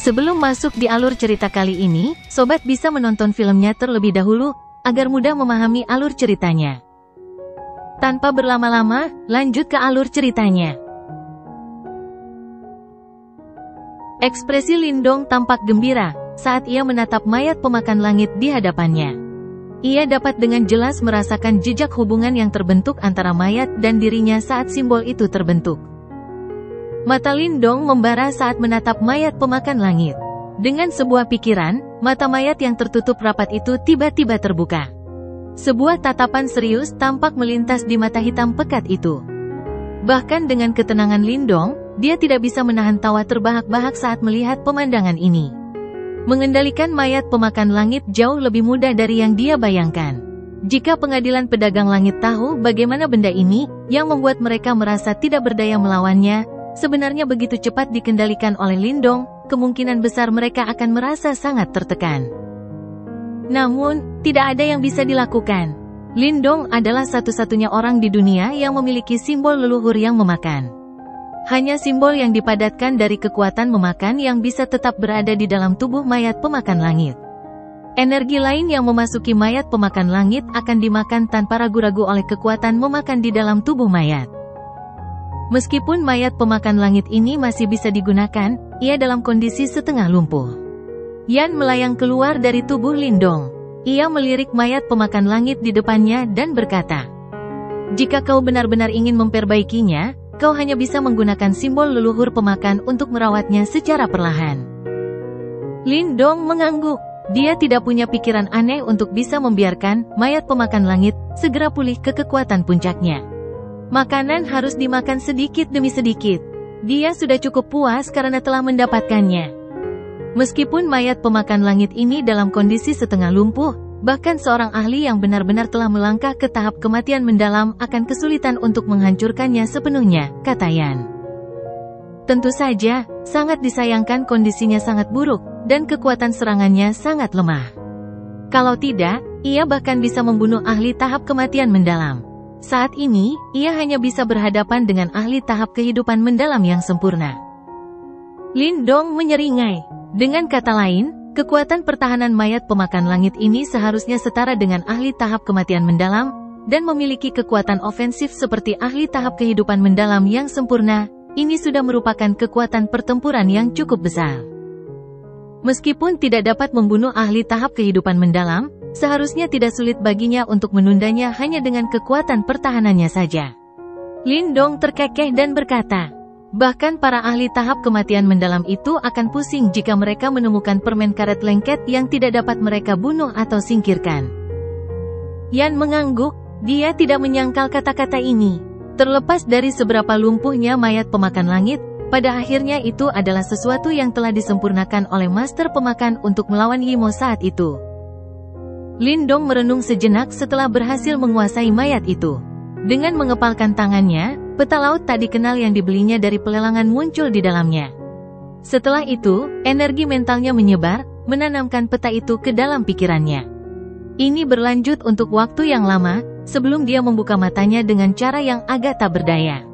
Sebelum masuk di alur cerita kali ini, sobat bisa menonton filmnya terlebih dahulu, agar mudah memahami alur ceritanya. Tanpa berlama-lama, lanjut ke alur ceritanya. Ekspresi Lindong tampak gembira saat ia menatap mayat pemakan langit di hadapannya. Ia dapat dengan jelas merasakan jejak hubungan yang terbentuk antara mayat dan dirinya saat simbol itu terbentuk. Mata Lindong membara saat menatap mayat pemakan langit. Dengan sebuah pikiran, mata mayat yang tertutup rapat itu tiba-tiba terbuka. Sebuah tatapan serius tampak melintas di mata hitam pekat itu. Bahkan dengan ketenangan Lindong, dia tidak bisa menahan tawa terbahak-bahak saat melihat pemandangan ini. Mengendalikan mayat pemakan langit jauh lebih mudah dari yang dia bayangkan. Jika pengadilan pedagang langit tahu bagaimana benda ini, yang membuat mereka merasa tidak berdaya melawannya, sebenarnya begitu cepat dikendalikan oleh Lindong, kemungkinan besar mereka akan merasa sangat tertekan. Namun, tidak ada yang bisa dilakukan. Lindong adalah satu-satunya orang di dunia yang memiliki simbol leluhur yang memakan. Hanya simbol yang dipadatkan dari kekuatan memakan yang bisa tetap berada di dalam tubuh mayat pemakan langit. Energi lain yang memasuki mayat pemakan langit akan dimakan tanpa ragu-ragu oleh kekuatan memakan di dalam tubuh mayat. Meskipun mayat pemakan langit ini masih bisa digunakan, ia dalam kondisi setengah lumpuh. Yan melayang keluar dari tubuh Lindong. Ia melirik mayat pemakan langit di depannya dan berkata, "Jika kau benar-benar ingin memperbaikinya, kau hanya bisa menggunakan simbol leluhur pemakan untuk merawatnya secara perlahan." Lindong mengangguk. Dia tidak punya pikiran aneh untuk bisa membiarkan mayat pemakan langit segera pulih ke kekuatan puncaknya. Makanan harus dimakan sedikit demi sedikit. Dia sudah cukup puas karena telah mendapatkannya. Meskipun mayat pemakan langit ini dalam kondisi setengah lumpuh, bahkan seorang ahli yang benar-benar telah melangkah ke tahap kematian mendalam akan kesulitan untuk menghancurkannya sepenuhnya, kata Yan. Tentu saja, sangat disayangkan kondisinya sangat buruk, dan kekuatan serangannya sangat lemah. Kalau tidak, ia bahkan bisa membunuh ahli tahap kematian mendalam. Saat ini, ia hanya bisa berhadapan dengan ahli tahap kehidupan mendalam yang sempurna. Lindong menyeringai. Dengan kata lain, kekuatan pertahanan mayat pemakan langit ini seharusnya setara dengan ahli tahap kematian mendalam, dan memiliki kekuatan ofensif seperti ahli tahap kehidupan mendalam yang sempurna. Ini sudah merupakan kekuatan pertempuran yang cukup besar. Meskipun tidak dapat membunuh ahli tahap kehidupan mendalam, seharusnya tidak sulit baginya untuk menundanya hanya dengan kekuatan pertahanannya saja. Lindong terkekeh dan berkata, bahkan para ahli tahap kematian mendalam itu akan pusing jika mereka menemukan permen karet lengket yang tidak dapat mereka bunuh atau singkirkan. Yan mengangguk, dia tidak menyangkal kata-kata ini. Terlepas dari seberapa lumpuhnya mayat pemakan langit, pada akhirnya itu adalah sesuatu yang telah disempurnakan oleh master pemakan untuk melawan Yimo saat itu. Lindong merenung sejenak setelah berhasil menguasai mayat itu. Dengan mengepalkan tangannya, peta laut tak dikenal yang dibelinya dari pelelangan muncul di dalamnya. Setelah itu, energi mentalnya menyebar, menanamkan peta itu ke dalam pikirannya. Ini berlanjut untuk waktu yang lama, sebelum dia membuka matanya dengan cara yang agak tak berdaya.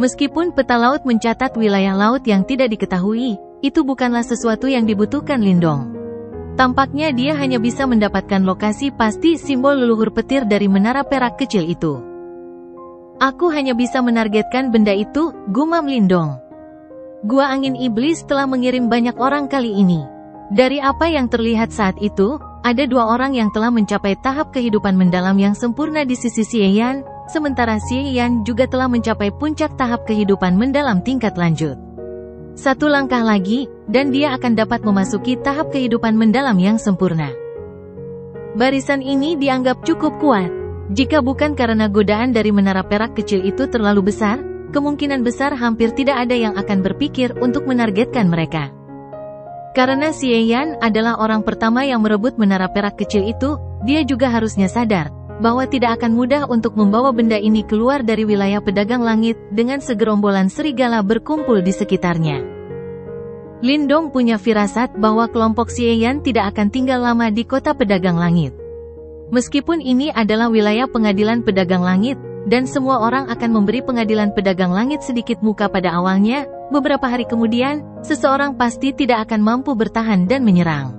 Meskipun peta laut mencatat wilayah laut yang tidak diketahui, itu bukanlah sesuatu yang dibutuhkan Lindong. Tampaknya dia hanya bisa mendapatkan lokasi pasti simbol leluhur petir dari menara perak kecil itu. Aku hanya bisa menargetkan benda itu, gumam Lindong. Gua angin iblis telah mengirim banyak orang kali ini. Dari apa yang terlihat saat itu, ada 2 orang yang telah mencapai tahap kehidupan mendalam yang sempurna di sisi Xie Yan, sementara Xie Yan juga telah mencapai puncak tahap kehidupan mendalam tingkat lanjut. 1 langkah lagi, dan dia akan dapat memasuki tahap kehidupan mendalam yang sempurna. Barisan ini dianggap cukup kuat. Jika bukan karena godaan dari menara perak kecil itu terlalu besar, kemungkinan besar hampir tidak ada yang akan berpikir untuk menargetkan mereka. Karena Xie Yan adalah orang pertama yang merebut menara perak kecil itu, dia juga harusnya sadar bahwa tidak akan mudah untuk membawa benda ini keluar dari wilayah pedagang langit dengan segerombolan serigala berkumpul di sekitarnya. Lindong punya firasat bahwa kelompok Xie Yan tidak akan tinggal lama di kota pedagang langit. Meskipun ini adalah wilayah pengadilan pedagang langit, dan semua orang akan memberi pengadilan pedagang langit sedikit muka pada awalnya. Beberapa hari kemudian, seseorang pasti tidak akan mampu bertahan dan menyerang.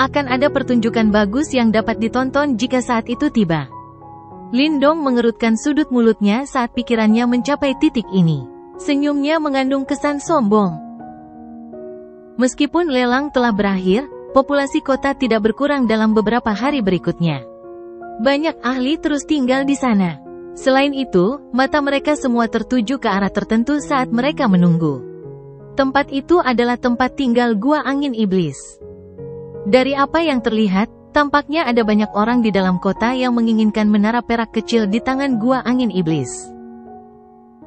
Akan ada pertunjukan bagus yang dapat ditonton jika saat itu tiba. Lindong mengerutkan sudut mulutnya saat pikirannya mencapai titik ini. Senyumnya mengandung kesan sombong. Meskipun lelang telah berakhir, populasi kota tidak berkurang dalam beberapa hari berikutnya. Banyak ahli terus tinggal di sana. Selain itu, mata mereka semua tertuju ke arah tertentu saat mereka menunggu. Tempat itu adalah tempat tinggal Gua Angin Iblis. Dari apa yang terlihat, tampaknya ada banyak orang di dalam kota yang menginginkan menara perak kecil di tangan Gua Angin Iblis.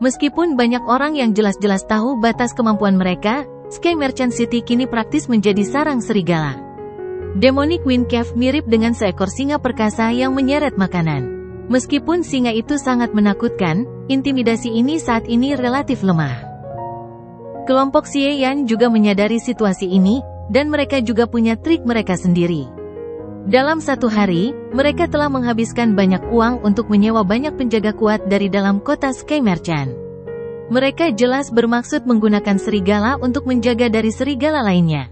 Meskipun banyak orang yang jelas-jelas tahu batas kemampuan mereka, Sky Merchant City kini praktis menjadi sarang serigala. Demonic Wind Cave mirip dengan seekor singa perkasa yang menyeret makanan. Meskipun singa itu sangat menakutkan, intimidasi ini saat ini relatif lemah. Kelompok Xie Yan juga menyadari situasi ini, dan mereka juga punya trik mereka sendiri. Dalam satu hari, mereka telah menghabiskan banyak uang untuk menyewa banyak penjaga kuat dari dalam kota Sky Merchant. Mereka jelas bermaksud menggunakan serigala untuk menjaga dari serigala lainnya.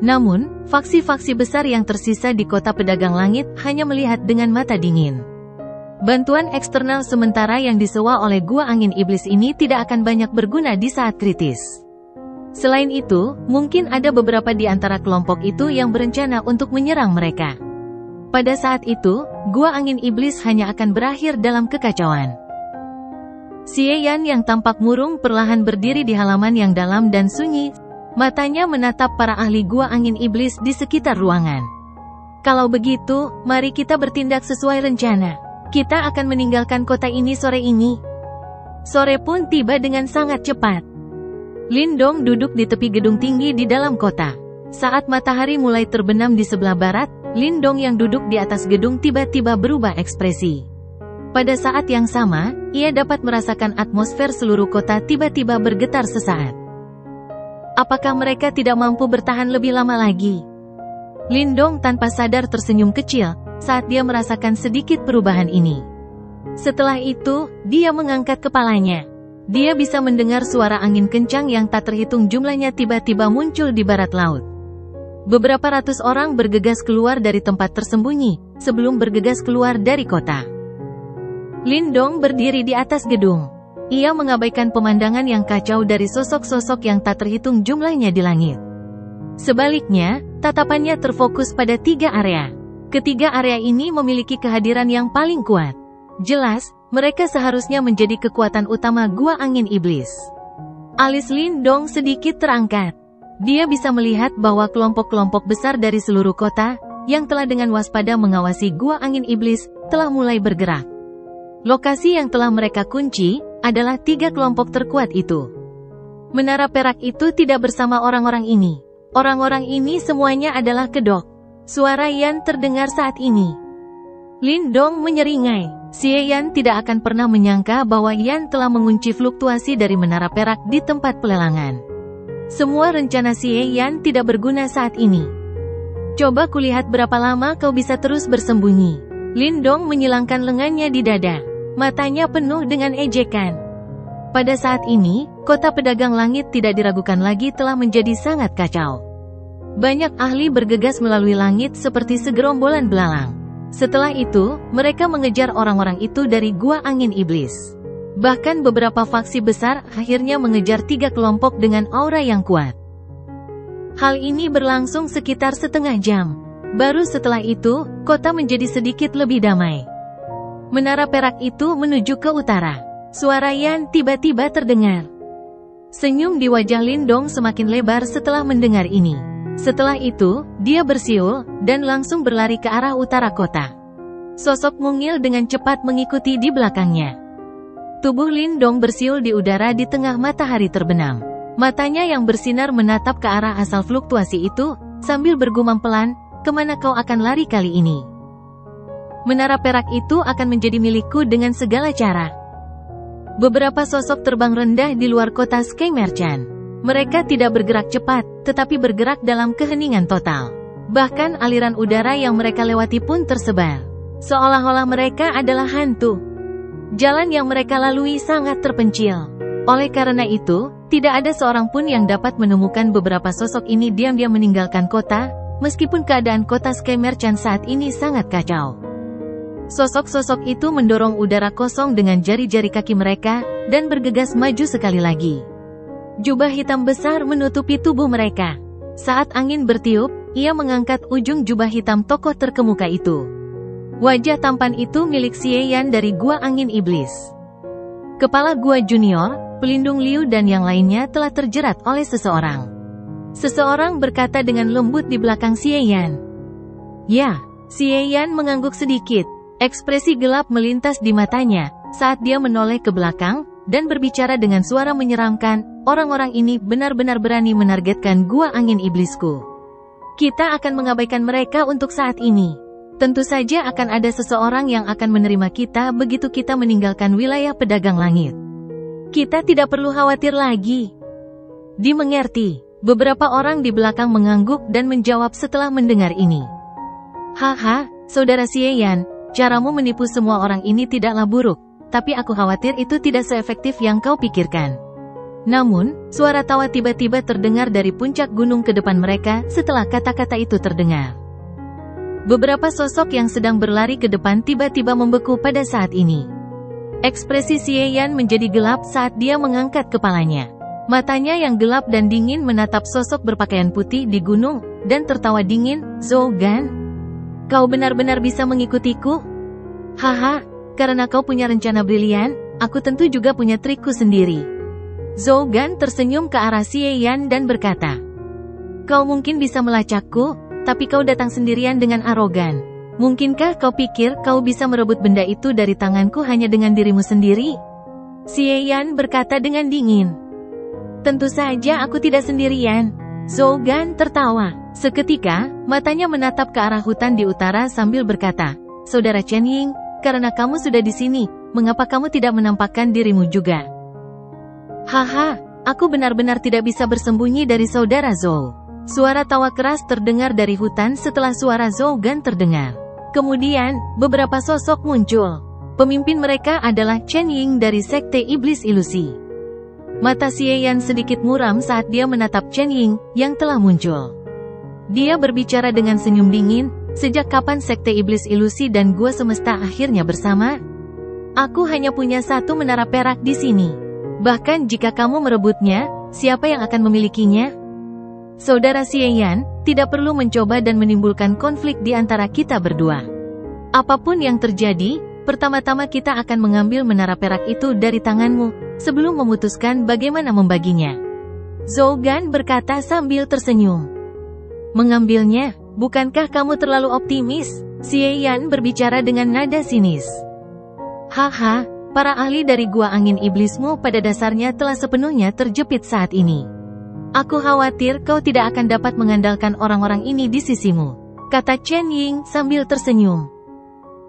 Namun, faksi-faksi besar yang tersisa di kota pedagang langit hanya melihat dengan mata dingin. Bantuan eksternal sementara yang disewa oleh Gua Angin Iblis ini tidak akan banyak berguna di saat kritis. Selain itu, mungkin ada beberapa di antara kelompok itu yang berencana untuk menyerang mereka. Pada saat itu, Gua Angin Iblis hanya akan berakhir dalam kekacauan. Xie Yan yang tampak murung perlahan berdiri di halaman yang dalam dan sunyi. Matanya menatap para ahli Gua Angin Iblis di sekitar ruangan. Kalau begitu, mari kita bertindak sesuai rencana. Kita akan meninggalkan kota ini sore ini. Sore pun tiba dengan sangat cepat. Lindong duduk di tepi gedung tinggi di dalam kota. Saat matahari mulai terbenam di sebelah barat, Lindong yang duduk di atas gedung tiba-tiba berubah ekspresi. Pada saat yang sama, ia dapat merasakan atmosfer seluruh kota tiba-tiba bergetar sesaat. Apakah mereka tidak mampu bertahan lebih lama lagi? Lindong tanpa sadar tersenyum kecil saat dia merasakan sedikit perubahan ini. Setelah itu, dia mengangkat kepalanya. Dia bisa mendengar suara angin kencang yang tak terhitung jumlahnya tiba-tiba muncul di barat laut. Beberapa ratus orang bergegas keluar dari tempat tersembunyi, sebelum bergegas keluar dari kota. Lindong berdiri di atas gedung. Ia mengabaikan pemandangan yang kacau dari sosok-sosok yang tak terhitung jumlahnya di langit. Sebaliknya, tatapannya terfokus pada 3 area. Ketiga area ini memiliki kehadiran yang paling kuat. Jelas, mereka seharusnya menjadi kekuatan utama Gua Angin Iblis. Alis Lindong sedikit terangkat. Dia bisa melihat bahwa kelompok-kelompok besar dari seluruh kota, yang telah dengan waspada mengawasi Gua Angin Iblis, telah mulai bergerak. Lokasi yang telah mereka kunci, adalah 3 kelompok terkuat itu. Menara perak itu tidak bersama orang-orang ini. Orang-orang ini semuanya adalah kedok. Suara Yan terdengar saat ini. Lindong menyeringai. Xie Yan tidak akan pernah menyangka bahwa Yan telah mengunci fluktuasi dari menara perak di tempat pelelangan. Semua rencana Xie Yan tidak berguna saat ini. Coba kulihat berapa lama kau bisa terus bersembunyi. Lindong menyilangkan lengannya di dada. Matanya penuh dengan ejekan. Pada saat ini, kota pedagang langit tidak diragukan lagi telah menjadi sangat kacau. Banyak ahli bergegas melalui langit seperti segerombolan belalang. Setelah itu, mereka mengejar orang-orang itu dari Gua Angin Iblis. Bahkan beberapa faksi besar akhirnya mengejar 3 kelompok dengan aura yang kuat. Hal ini berlangsung sekitar setengah jam. Baru setelah itu, kota menjadi sedikit lebih damai. Menara perak itu menuju ke utara. Suara Yan tiba-tiba terdengar. Senyum di wajah Lindong semakin lebar setelah mendengar ini. Setelah itu, dia bersiul, dan langsung berlari ke arah utara kota. Sosok mungil dengan cepat mengikuti di belakangnya. Tubuh Lindong bersiul di udara di tengah matahari terbenam. Matanya yang bersinar menatap ke arah asal fluktuasi itu, sambil bergumam pelan, kemana kau akan lari kali ini? Menara perak itu akan menjadi milikku dengan segala cara. Beberapa sosok terbang rendah di luar kota Sky Merchant. Mereka tidak bergerak cepat, tetapi bergerak dalam keheningan total. Bahkan aliran udara yang mereka lewati pun tersebar. Seolah-olah mereka adalah hantu. Jalan yang mereka lalui sangat terpencil. Oleh karena itu, tidak ada seorang pun yang dapat menemukan beberapa sosok ini diam-diam meninggalkan kota, meskipun keadaan kota Sky Merchant saat ini sangat kacau. Sosok-sosok itu mendorong udara kosong dengan jari-jari kaki mereka, dan bergegas maju sekali lagi. Jubah hitam besar menutupi tubuh mereka. Saat angin bertiup, ia mengangkat ujung jubah hitam tokoh terkemuka itu. Wajah tampan itu milik Xie Yan dari Gua Angin Iblis. Kepala Gua Junior, pelindung Liu dan yang lainnya telah terjerat oleh seseorang. Seseorang berkata dengan lembut di belakang Xie Yan. Ya, Xie Yan mengangguk sedikit. Ekspresi gelap melintas di matanya, saat dia menoleh ke belakang, dan berbicara dengan suara menyeramkan, orang-orang ini benar-benar berani menargetkan Gua Angin Iblisku. Kita akan mengabaikan mereka untuk saat ini. Tentu saja akan ada seseorang yang akan menerima kita begitu kita meninggalkan wilayah pedagang langit. Kita tidak perlu khawatir lagi. Dimengerti, beberapa orang di belakang mengangguk dan menjawab setelah mendengar ini. Haha, Saudara Xie Yan, caramu menipu semua orang ini tidaklah buruk, tapi aku khawatir itu tidak seefektif yang kau pikirkan. Namun, suara tawa tiba-tiba terdengar dari puncak gunung ke depan mereka setelah kata-kata itu terdengar. Beberapa sosok yang sedang berlari ke depan tiba-tiba membeku pada saat ini. Ekspresi Xie Yan menjadi gelap saat dia mengangkat kepalanya. Matanya yang gelap dan dingin menatap sosok berpakaian putih di gunung, dan tertawa dingin. Zhou Gan? Kau benar-benar bisa mengikutiku? Haha, karena kau punya rencana brilian, aku tentu juga punya trikku sendiri. Zhou Gan tersenyum ke arah Xie Yan dan berkata, kau mungkin bisa melacakku, tapi kau datang sendirian dengan arogan. Mungkinkah kau pikir kau bisa merebut benda itu dari tanganku hanya dengan dirimu sendiri? Xie Yan berkata dengan dingin. Tentu saja aku tidak sendirian. Zhou Gan tertawa. Seketika, matanya menatap ke arah hutan di utara sambil berkata, Saudara Chen Ying, karena kamu sudah di sini, mengapa kamu tidak menampakkan dirimu juga? Haha, aku benar-benar tidak bisa bersembunyi dari Saudara Zhou. Suara tawa keras terdengar dari hutan setelah suara Zhou Gan terdengar. Kemudian, beberapa sosok muncul. Pemimpin mereka adalah Chen Ying dari Sekte Iblis Ilusi. Mata Xie Yan sedikit muram saat dia menatap Chen Ying, yang telah muncul. Dia berbicara dengan senyum dingin, sejak kapan Sekte Iblis Ilusi dan Gua Semesta akhirnya bersama? Aku hanya punya satu menara perak di sini. Bahkan jika kamu merebutnya, siapa yang akan memilikinya? Saudara Xie Yan, tidak perlu mencoba dan menimbulkan konflik di antara kita berdua. Apapun yang terjadi, pertama-tama kita akan mengambil menara perak itu dari tanganmu, sebelum memutuskan bagaimana membaginya. Zhou Gan berkata sambil tersenyum. Mengambilnya, bukankah kamu terlalu optimis? Xie Yan berbicara dengan nada sinis. Haha, para ahli dari Gua Angin Iblismu pada dasarnya telah sepenuhnya terjepit saat ini. Aku khawatir kau tidak akan dapat mengandalkan orang-orang ini di sisimu, kata Chen Ying sambil tersenyum.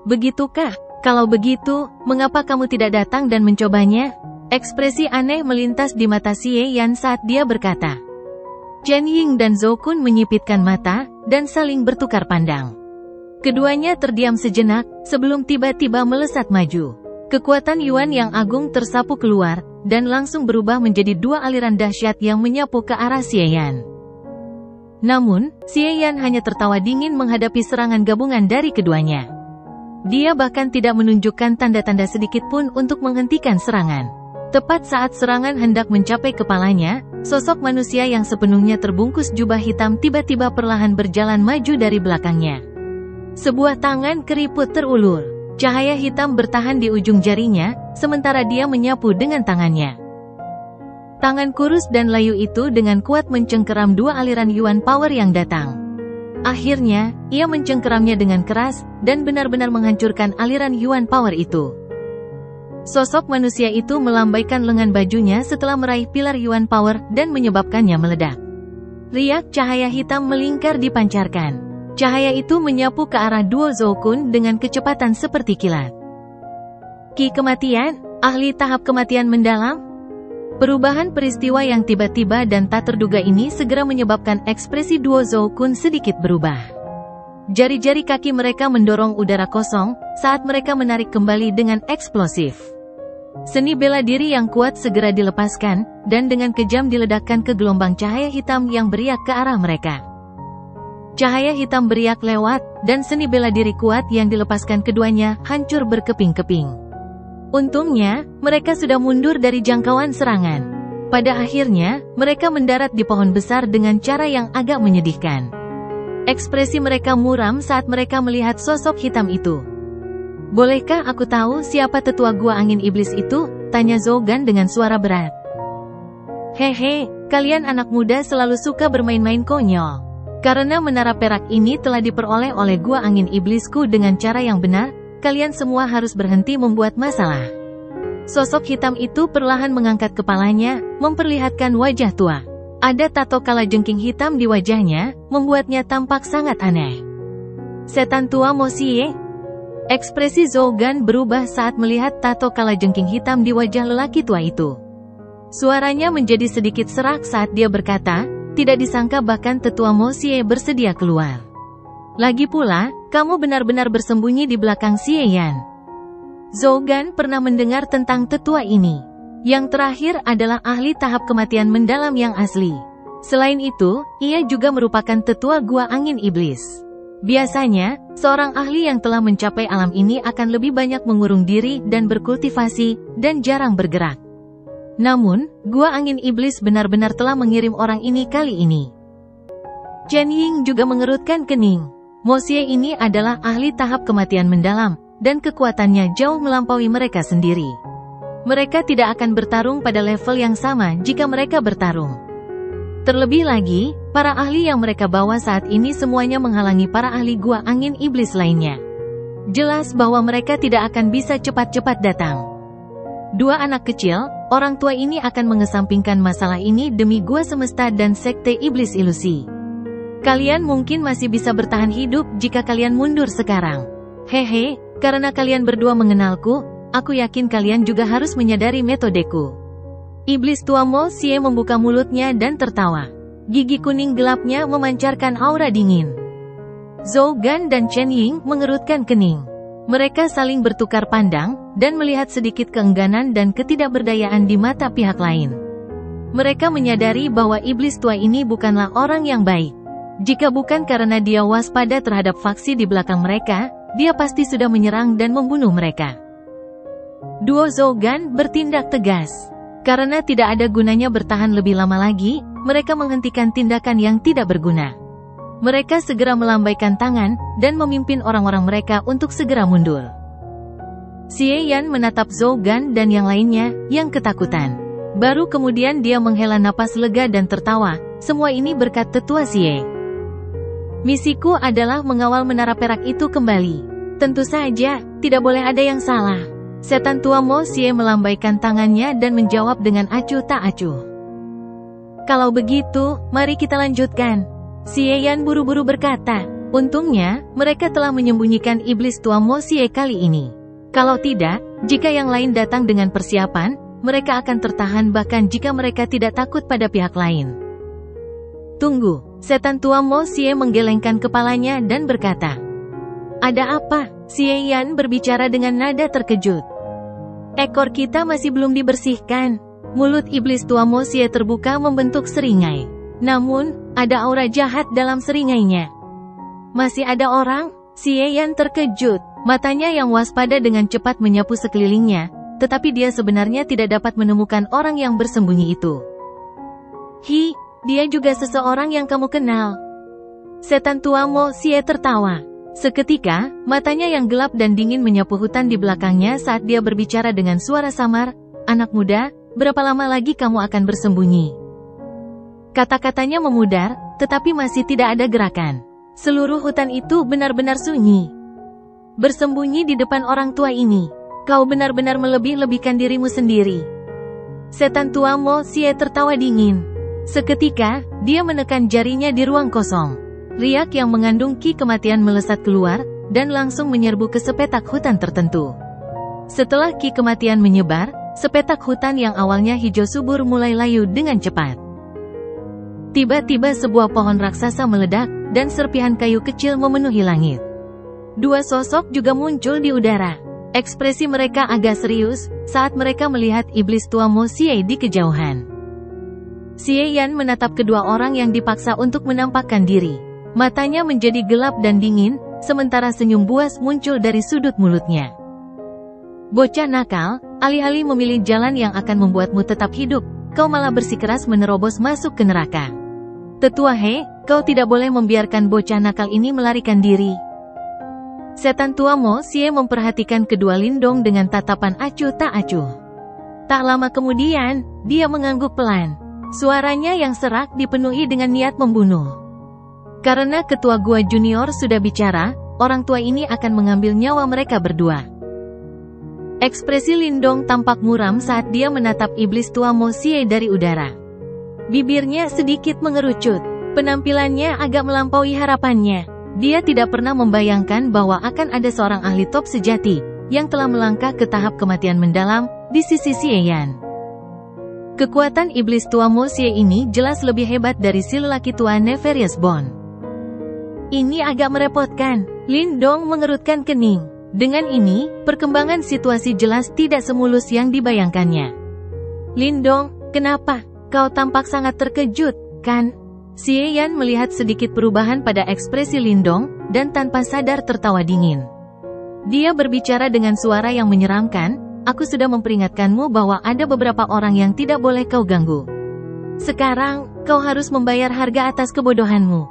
Begitukah? Kalau begitu, mengapa kamu tidak datang dan mencobanya? Ekspresi aneh melintas di mata Xie Yan saat dia berkata. Chen Ying dan Zhou Kun menyipitkan mata, dan saling bertukar pandang. Keduanya terdiam sejenak, sebelum tiba-tiba melesat maju. Kekuatan Yuan yang agung tersapu keluar, dan langsung berubah menjadi dua aliran dahsyat yang menyapu ke arah Xie Yan. Namun, Xie Yan hanya tertawa dingin menghadapi serangan gabungan dari keduanya. Dia bahkan tidak menunjukkan tanda-tanda sedikit pun untuk menghentikan serangan. Tepat saat serangan hendak mencapai kepalanya, sosok manusia yang sepenuhnya terbungkus jubah hitam tiba-tiba perlahan berjalan maju dari belakangnya. Sebuah tangan keriput terulur. Cahaya hitam bertahan di ujung jarinya, sementara dia menyapu dengan tangannya. Tangan kurus dan layu itu dengan kuat mencengkeram dua aliran Yuan Power yang datang. Akhirnya, ia mencengkeramnya dengan keras, dan benar-benar menghancurkan aliran Yuan Power itu. Sosok manusia itu melambaikan lengan bajunya setelah meraih pilar Yuan Power, dan menyebabkannya meledak. Riak cahaya hitam melingkar dipancarkan. Cahaya itu menyapu ke arah duo Zhou Kun dengan kecepatan seperti kilat. Ki kematian, ahli tahap kematian mendalam. Perubahan peristiwa yang tiba-tiba dan tak terduga ini segera menyebabkan ekspresi duo Zhou Kun sedikit berubah. Jari-jari kaki mereka mendorong udara kosong, saat mereka menarik kembali dengan eksplosif. Seni bela diri yang kuat segera dilepaskan, dan dengan kejam diledakkan ke gelombang cahaya hitam yang beriak ke arah mereka. Cahaya hitam beriak lewat, dan seni bela diri kuat yang dilepaskan keduanya hancur berkeping-keping. Untungnya, mereka sudah mundur dari jangkauan serangan. Pada akhirnya, mereka mendarat di pohon besar dengan cara yang agak menyedihkan. Ekspresi mereka muram saat mereka melihat sosok hitam itu. "Bolehkah aku tahu siapa tetua gua angin iblis itu?" tanya Zogan dengan suara berat. "Hehe, kalian anak muda selalu suka bermain-main konyol. Karena menara perak ini telah diperoleh oleh gua angin iblisku dengan cara yang benar, kalian semua harus berhenti membuat masalah." Sosok hitam itu perlahan mengangkat kepalanya, memperlihatkan wajah tua. Ada tato kalajengking hitam di wajahnya, membuatnya tampak sangat aneh. "Setan tua Mosie?" Ekspresi Zogan berubah saat melihat tato kalajengking hitam di wajah lelaki tua itu. Suaranya menjadi sedikit serak saat dia berkata, "Tidak disangka bahkan tetua Mosie bersedia keluar. Lagi pula, kamu benar-benar bersembunyi di belakang Xie Yan." Zogan pernah mendengar tentang tetua ini. Yang terakhir adalah ahli tahap kematian mendalam yang asli. Selain itu, ia juga merupakan tetua gua angin iblis. Biasanya, seorang ahli yang telah mencapai alam ini akan lebih banyak mengurung diri dan berkultivasi, dan jarang bergerak. Namun, gua angin iblis benar-benar telah mengirim orang ini kali ini. Chen Ying juga mengerutkan kening. Mosie ini adalah ahli tahap kematian mendalam, dan kekuatannya jauh melampaui mereka sendiri. Mereka tidak akan bertarung pada level yang sama jika mereka bertarung. Terlebih lagi, para ahli yang mereka bawa saat ini semuanya menghalangi para ahli gua angin iblis lainnya. Jelas bahwa mereka tidak akan bisa cepat-cepat datang. Dua anak kecil, orang tua ini akan mengesampingkan masalah ini demi gua semesta dan sekte iblis ilusi. Kalian mungkin masih bisa bertahan hidup jika kalian mundur sekarang. Hehe, karena kalian berdua mengenalku, aku yakin kalian juga harus menyadari metodeku. Iblis tua Mosie membuka mulutnya dan tertawa. Gigi kuning gelapnya memancarkan aura dingin. Zogan dan Chen Ying mengerutkan kening. Mereka saling bertukar pandang, dan melihat sedikit keengganan dan ketidakberdayaan di mata pihak lain. Mereka menyadari bahwa iblis tua ini bukanlah orang yang baik. Jika bukan karena dia waspada terhadap faksi di belakang mereka, dia pasti sudah menyerang dan membunuh mereka. Duo Zogan bertindak tegas. Karena tidak ada gunanya bertahan lebih lama lagi, mereka menghentikan tindakan yang tidak berguna. Mereka segera melambaikan tangan, dan memimpin orang-orang mereka untuk segera mundur. Xie Yan menatap Zogan dan yang lainnya, yang ketakutan. Baru kemudian dia menghela napas lega dan tertawa, semua ini berkat tetua Xie. "Misiku adalah mengawal menara perak itu kembali. Tentu saja, tidak boleh ada yang salah." Setan tua Mosie melambaikan tangannya dan menjawab dengan acuh tak acuh. "Kalau begitu, mari kita lanjutkan." Xie Yan buru-buru berkata. Untungnya, mereka telah menyembunyikan iblis tua Mosie kali ini. Kalau tidak, jika yang lain datang dengan persiapan, mereka akan tertahan bahkan jika mereka tidak takut pada pihak lain. "Tunggu." Setan tua Mosie menggelengkan kepalanya dan berkata. "Ada apa?" Xie Yan berbicara dengan nada terkejut. "Ekor kita masih belum dibersihkan." Mulut iblis tua Mosie terbuka membentuk seringai. Namun, ada aura jahat dalam seringainya. "Masih ada orang?" Xie Yan terkejut. Matanya yang waspada dengan cepat menyapu sekelilingnya, tetapi dia sebenarnya tidak dapat menemukan orang yang bersembunyi itu. "Hi, dia juga seseorang yang kamu kenal." Setan tua Mosie tertawa. Seketika, matanya yang gelap dan dingin menyapu hutan di belakangnya saat dia berbicara dengan suara samar, "Anak muda, berapa lama lagi kamu akan bersembunyi?" Kata-katanya memudar, tetapi masih tidak ada gerakan. Seluruh hutan itu benar-benar sunyi. "Bersembunyi di depan orang tua ini. Kau benar-benar melebih-lebihkan dirimu sendiri." Setan tua Mosie tertawa dingin. Seketika, dia menekan jarinya di ruang kosong. Riak yang mengandung ki kematian melesat keluar, dan langsung menyerbu ke sepetak hutan tertentu. Setelah ki kematian menyebar, sepetak hutan yang awalnya hijau subur mulai layu dengan cepat. Tiba-tiba sebuah pohon raksasa meledak, dan serpihan kayu kecil memenuhi langit. Dua sosok juga muncul di udara. Ekspresi mereka agak serius saat mereka melihat iblis tua Mo Xie di kejauhan. Xie Yan menatap kedua orang yang dipaksa untuk menampakkan diri. Matanya menjadi gelap dan dingin, sementara senyum buas muncul dari sudut mulutnya. Bocah nakal, alih-alih memilih jalan yang akan membuatmu tetap hidup, kau malah bersikeras menerobos masuk ke neraka. Tetua He, kau tidak boleh membiarkan bocah nakal ini melarikan diri. Setan tua Mo Xie memperhatikan kedua Lindong dengan tatapan acuh tak acuh. Tak lama kemudian, dia mengangguk pelan. Suaranya yang serak dipenuhi dengan niat membunuh. Karena ketua gua junior sudah bicara, orang tua ini akan mengambil nyawa mereka berdua. Ekspresi Lindong tampak muram saat dia menatap iblis tua Mo Xie dari udara. Bibirnya sedikit mengerucut. Penampilannya agak melampaui harapannya. Dia tidak pernah membayangkan bahwa akan ada seorang ahli top sejati yang telah melangkah ke tahap kematian mendalam di sisi Xie Yan. Kekuatan iblis tua Mo Xie ini jelas lebih hebat dari si lelaki tua Nefarious Bone. Ini agak merepotkan. Lindong mengerutkan kening. Dengan ini, perkembangan situasi jelas tidak semulus yang dibayangkannya. Lindong, kenapa? Kau tampak sangat terkejut, kan? Xie Yan melihat sedikit perubahan pada ekspresi Lindong, dan tanpa sadar tertawa dingin. Dia berbicara dengan suara yang menyeramkan, aku sudah memperingatkanmu bahwa ada beberapa orang yang tidak boleh kau ganggu. Sekarang, kau harus membayar harga atas kebodohanmu.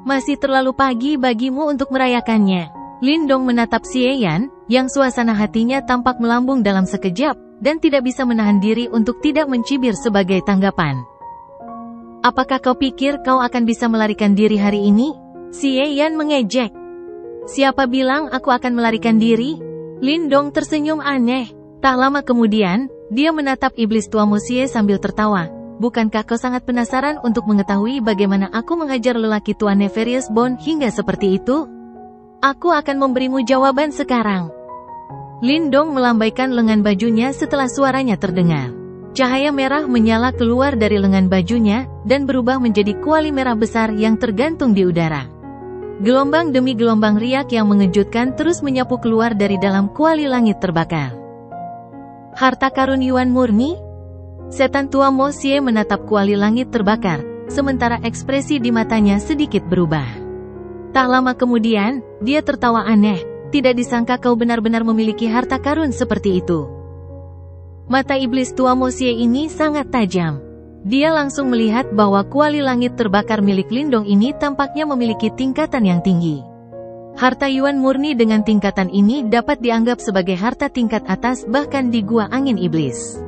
Masih terlalu pagi bagimu untuk merayakannya. Lindong menatap Xie Yan, yang suasana hatinya tampak melambung dalam sekejap, dan tidak bisa menahan diri untuk tidak mencibir sebagai tanggapan. Apakah kau pikir kau akan bisa melarikan diri hari ini? Xie Yan mengejek. Siapa bilang aku akan melarikan diri? Lindong tersenyum aneh. Tak lama kemudian, dia menatap iblis tua Mo Xie sambil tertawa. Bukankah kau sangat penasaran untuk mengetahui bagaimana aku menghajar lelaki tua Nefarious Bone hingga seperti itu? Aku akan memberimu jawaban sekarang. Lindong melambaikan lengan bajunya setelah suaranya terdengar. Cahaya merah menyala keluar dari lengan bajunya, dan berubah menjadi kuali merah besar yang tergantung di udara. Gelombang demi gelombang riak yang mengejutkan terus menyapu keluar dari dalam kuali langit terbakar. Harta karun Yuan murni? Setan tua Mo Xie menatap kuali langit terbakar, sementara ekspresi di matanya sedikit berubah. Tak lama kemudian, dia tertawa aneh. Tidak disangka kau benar-benar memiliki harta karun seperti itu. Mata iblis tua Mo Xie ini sangat tajam. Dia langsung melihat bahwa kuali langit terbakar milik Lindong ini tampaknya memiliki tingkatan yang tinggi. Harta Yuan murni dengan tingkatan ini dapat dianggap sebagai harta tingkat atas bahkan di gua angin iblis.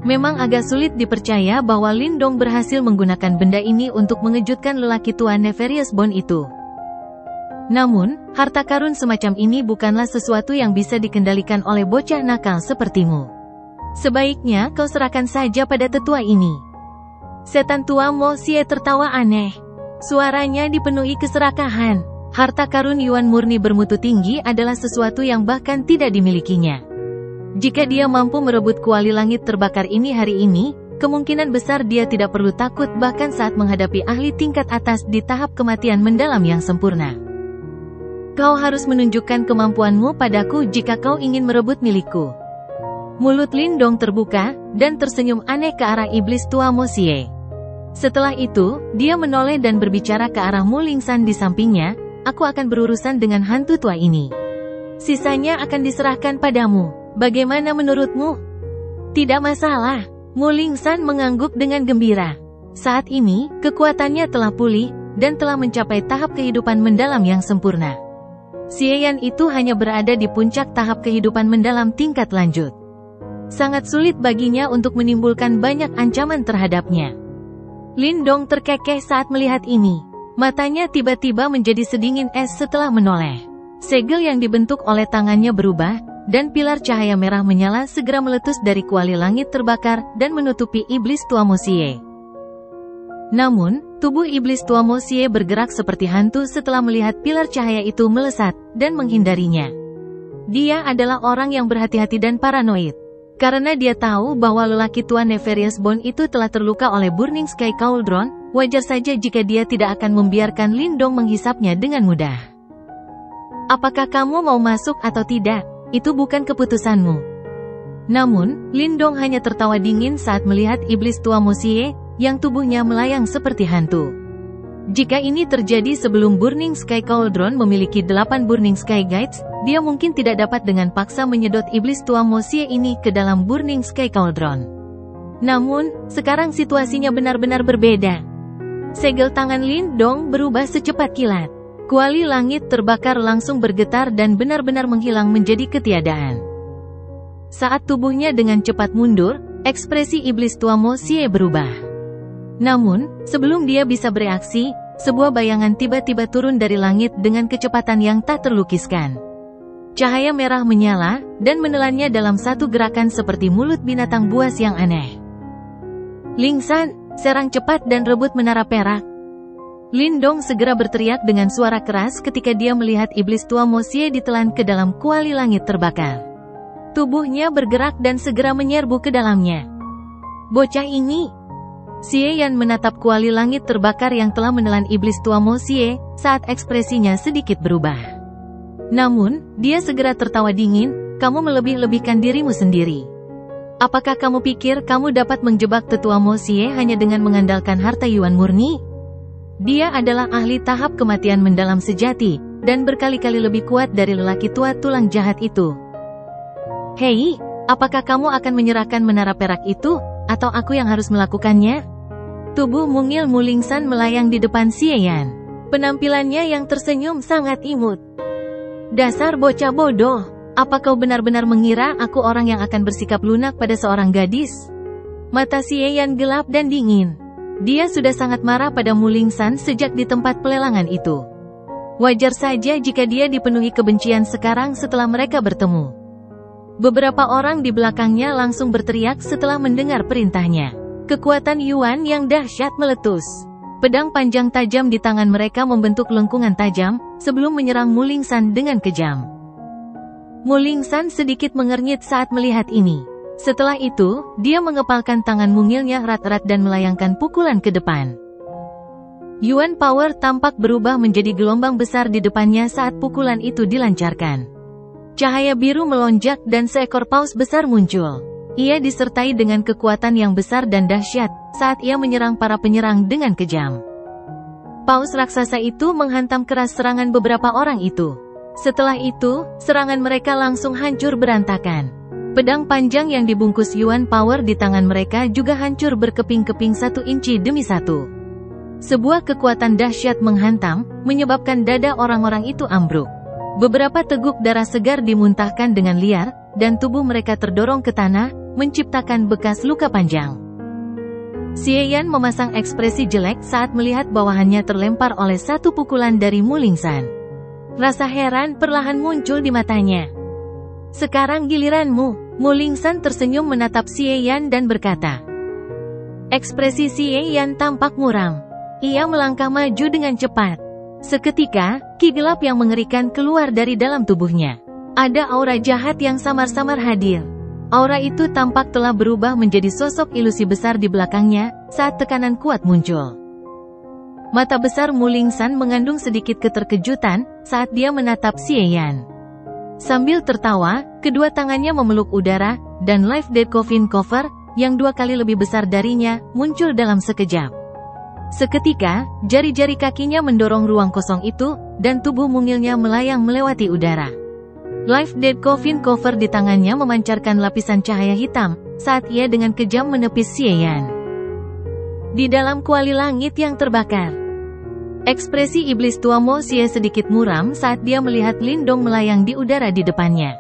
Memang agak sulit dipercaya bahwa Lindong berhasil menggunakan benda ini untuk mengejutkan lelaki tua Nefarious Bone itu. Namun, harta karun semacam ini bukanlah sesuatu yang bisa dikendalikan oleh bocah nakal sepertimu. Sebaiknya kau serahkan saja pada tetua ini. Setan tua Mo Xie tertawa aneh. Suaranya dipenuhi keserakahan. Harta karun Yuan murni bermutu tinggi adalah sesuatu yang bahkan tidak dimilikinya. Jika dia mampu merebut kuali langit terbakar ini hari ini, kemungkinan besar dia tidak perlu takut bahkan saat menghadapi ahli tingkat atas di tahap kematian mendalam yang sempurna. Kau harus menunjukkan kemampuanmu padaku jika kau ingin merebut milikku. Mulut Lindong terbuka, dan tersenyum aneh ke arah iblis tua Mo Xie. Setelah itu, dia menoleh dan berbicara ke arah Mu Lingsan di sampingnya, aku akan berurusan dengan hantu tua ini. Sisanya akan diserahkan padamu. Bagaimana menurutmu? Tidak masalah. Mu Lingsan mengangguk dengan gembira. Saat ini, kekuatannya telah pulih, dan telah mencapai tahap kehidupan mendalam yang sempurna. Xie Yan itu hanya berada di puncak tahap kehidupan mendalam tingkat lanjut. Sangat sulit baginya untuk menimbulkan banyak ancaman terhadapnya. Lindong terkekeh saat melihat ini. Matanya tiba-tiba menjadi sedingin es setelah menoleh. Segel yang dibentuk oleh tangannya berubah, dan pilar cahaya merah menyala segera meletus dari kuali langit terbakar dan menutupi iblis tua Mo Xie. Namun, tubuh iblis tua Mo Xie bergerak seperti hantu setelah melihat pilar cahaya itu melesat, dan menghindarinya. Dia adalah orang yang berhati-hati dan paranoid. Karena dia tahu bahwa lelaki tua Nefarious Bone itu telah terluka oleh Burning Sky Cauldron, wajar saja jika dia tidak akan membiarkan Lindong menghisapnya dengan mudah. Apakah kamu mau masuk atau tidak? itu bukan keputusanmu. Namun, Lindong hanya tertawa dingin saat melihat iblis tua Mo Xie, yang tubuhnya melayang seperti hantu. Jika ini terjadi sebelum Burning Sky Cauldron memiliki 8 Burning Sky Guides, dia mungkin tidak dapat dengan paksa menyedot iblis tua Mo Xie ini ke dalam Burning Sky Cauldron. Namun, sekarang situasinya benar-benar berbeda. Segel tangan Lindong berubah secepat kilat. Kuali langit terbakar langsung bergetar dan benar-benar menghilang menjadi ketiadaan. Saat tubuhnya dengan cepat mundur, ekspresi iblis tua Mo Xie berubah. Namun, sebelum dia bisa bereaksi, sebuah bayangan tiba-tiba turun dari langit dengan kecepatan yang tak terlukiskan. Cahaya merah menyala, dan menelannya dalam satu gerakan seperti mulut binatang buas yang aneh. Lingsan, serang cepat dan rebut menara perak. Lindong segera berteriak dengan suara keras ketika dia melihat iblis tua Mo Xie ditelan ke dalam kuali langit terbakar. Tubuhnya bergerak dan segera menyerbu ke dalamnya. Bocah ini. Xie Yan menatap kuali langit terbakar yang telah menelan iblis tua Mo Xie, saat ekspresinya sedikit berubah. Namun, dia segera tertawa dingin, kamu melebih-lebihkan dirimu sendiri. Apakah kamu pikir kamu dapat menjebak tetua Mo Xie hanya dengan mengandalkan harta Yuan murni? Dia adalah ahli tahap kematian mendalam sejati, dan berkali-kali lebih kuat dari lelaki tua tulang jahat itu. Hei, apakah kamu akan menyerahkan menara perak itu, atau aku yang harus melakukannya? Tubuh mungil Mu Lingsan melayang di depan Xie Yan. Penampilannya yang tersenyum sangat imut. Dasar bocah bodoh, apa kau benar-benar mengira aku orang yang akan bersikap lunak pada seorang gadis? Mata Xie Yan gelap dan dingin. Dia sudah sangat marah pada Mu Lingsan sejak di tempat pelelangan itu. Wajar saja jika dia dipenuhi kebencian sekarang setelah mereka bertemu. Beberapa orang di belakangnya langsung berteriak setelah mendengar perintahnya. Kekuatan Yuan yang dahsyat meletus. Pedang panjang tajam di tangan mereka membentuk lengkungan tajam, sebelum menyerang Mu Lingsan dengan kejam. Mu Lingsan sedikit mengernyit saat melihat ini. Setelah itu, dia mengepalkan tangan mungilnya erat-erat dan melayangkan pukulan ke depan. Yuan Power tampak berubah menjadi gelombang besar di depannya saat pukulan itu dilancarkan. Cahaya biru melonjak dan seekor paus besar muncul. Ia disertai dengan kekuatan yang besar dan dahsyat, saat ia menyerang para penyerang dengan kejam. Paus raksasa itu menghantam keras serangan beberapa orang itu. Setelah itu, serangan mereka langsung hancur berantakan. Pedang panjang yang dibungkus Yuan Power di tangan mereka juga hancur berkeping-keping 1 inci demi 1. Sebuah kekuatan dahsyat menghantam, menyebabkan dada orang-orang itu ambruk. Beberapa teguk darah segar dimuntahkan dengan liar, dan tubuh mereka terdorong ke tanah, menciptakan bekas luka panjang. Xie Yan memasang ekspresi jelek saat melihat bawahannya terlempar oleh satu pukulan dari Mu Lingsan. Rasa heran perlahan muncul di matanya. Sekarang giliranmu. Mu Lingsan tersenyum menatap Xie Yan dan berkata. Ekspresi Xie Yan tampak muram. Ia melangkah maju dengan cepat. Seketika, ki gelap yang mengerikan keluar dari dalam tubuhnya. Ada aura jahat yang samar-samar hadir. Aura itu tampak telah berubah menjadi sosok ilusi besar di belakangnya, saat tekanan kuat muncul. Mata besar Mu Lingsan mengandung sedikit keterkejutan, saat dia menatap Xie Yan. Sambil tertawa, kedua tangannya memeluk udara, dan Life Dead Coffin Cover, yang 2 kali lebih besar darinya, muncul dalam sekejap. Seketika, jari-jari kakinya mendorong ruang kosong itu, dan tubuh mungilnya melayang melewati udara. Life Dead Coffin Cover di tangannya memancarkan lapisan cahaya hitam, saat ia dengan kejam menepis Xie Yan. Di dalam kuali langit yang terbakar. Ekspresi iblis tua Mo Xie sedikit muram saat dia melihat Lindong melayang di udara di depannya.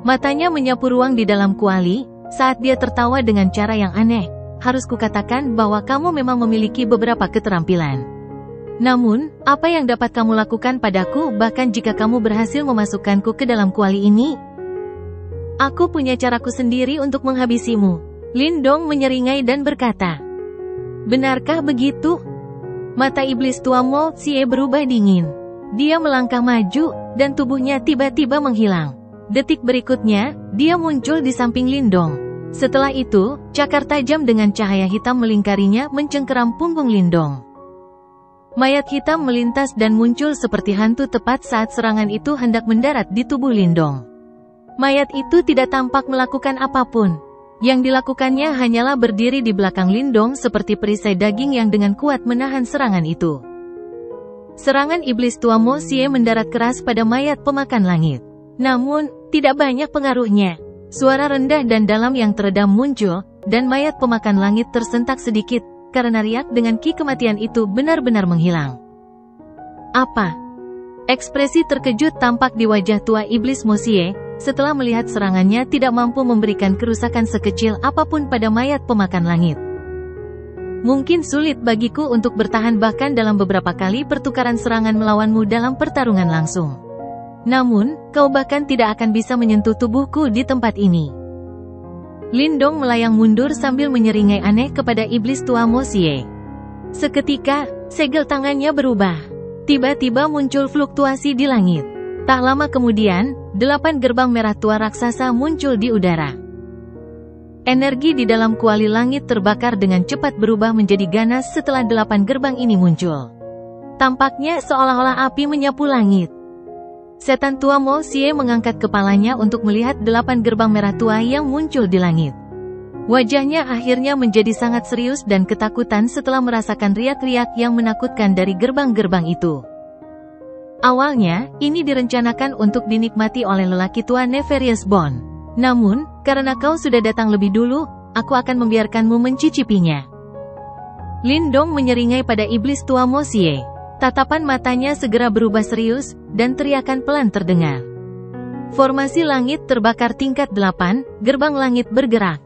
Matanya menyapu ruang di dalam kuali, saat dia tertawa dengan cara yang aneh. Harus kukatakan bahwa kamu memang memiliki beberapa keterampilan. Namun, apa yang dapat kamu lakukan padaku bahkan jika kamu berhasil memasukkanku ke dalam kuali ini? Aku punya caraku sendiri untuk menghabisimu. Lindong menyeringai dan berkata. Benarkah begitu? Mata iblis tua Mo Xie berubah dingin. Dia melangkah maju, dan tubuhnya tiba-tiba menghilang. Detik berikutnya, dia muncul di samping Lindong. Setelah itu, cakar tajam dengan cahaya hitam melingkarinya mencengkeram punggung Lindong. Mayat hitam melintas dan muncul seperti hantu tepat saat serangan itu hendak mendarat di tubuh Lindong. Mayat itu tidak tampak melakukan apapun. Yang dilakukannya hanyalah berdiri di belakang Lindong seperti perisai daging yang dengan kuat menahan serangan itu. Serangan iblis tua Mo Xie mendarat keras pada mayat pemakan langit. Namun, tidak banyak pengaruhnya. Suara rendah dan dalam yang teredam muncul, dan mayat pemakan langit tersentak sedikit, karena riak dengan ki kematian itu benar-benar menghilang. Apa? Ekspresi terkejut tampak di wajah tua iblis Mo Xie, setelah melihat serangannya tidak mampu memberikan kerusakan sekecil apapun pada mayat pemakan langit. Mungkin sulit bagiku untuk bertahan bahkan dalam beberapa kali pertukaran serangan melawanmu dalam pertarungan langsung. Namun, kau bahkan tidak akan bisa menyentuh tubuhku di tempat ini. Lindong melayang mundur sambil menyeringai aneh kepada iblis tua Mo Xie. Seketika, segel tangannya berubah. Tiba-tiba muncul fluktuasi di langit. Tak lama kemudian, 8 gerbang merah tua raksasa muncul di udara. Energi di dalam kuali langit terbakar dengan cepat berubah menjadi ganas setelah 8 gerbang ini muncul. Tampaknya seolah-olah api menyapu langit. Setan tua Mo Xie mengangkat kepalanya untuk melihat 8 gerbang merah tua yang muncul di langit. Wajahnya akhirnya menjadi sangat serius dan ketakutan setelah merasakan riak-riak yang menakutkan dari gerbang-gerbang itu. Awalnya, ini direncanakan untuk dinikmati oleh lelaki tua Nefarious Bond. Namun, karena kau sudah datang lebih dulu, aku akan membiarkanmu mencicipinya. Lindong menyeringai pada iblis tua Mo Xie. Tatapan matanya segera berubah serius, dan teriakan pelan terdengar. Formasi langit terbakar tingkat 8, gerbang langit bergerak.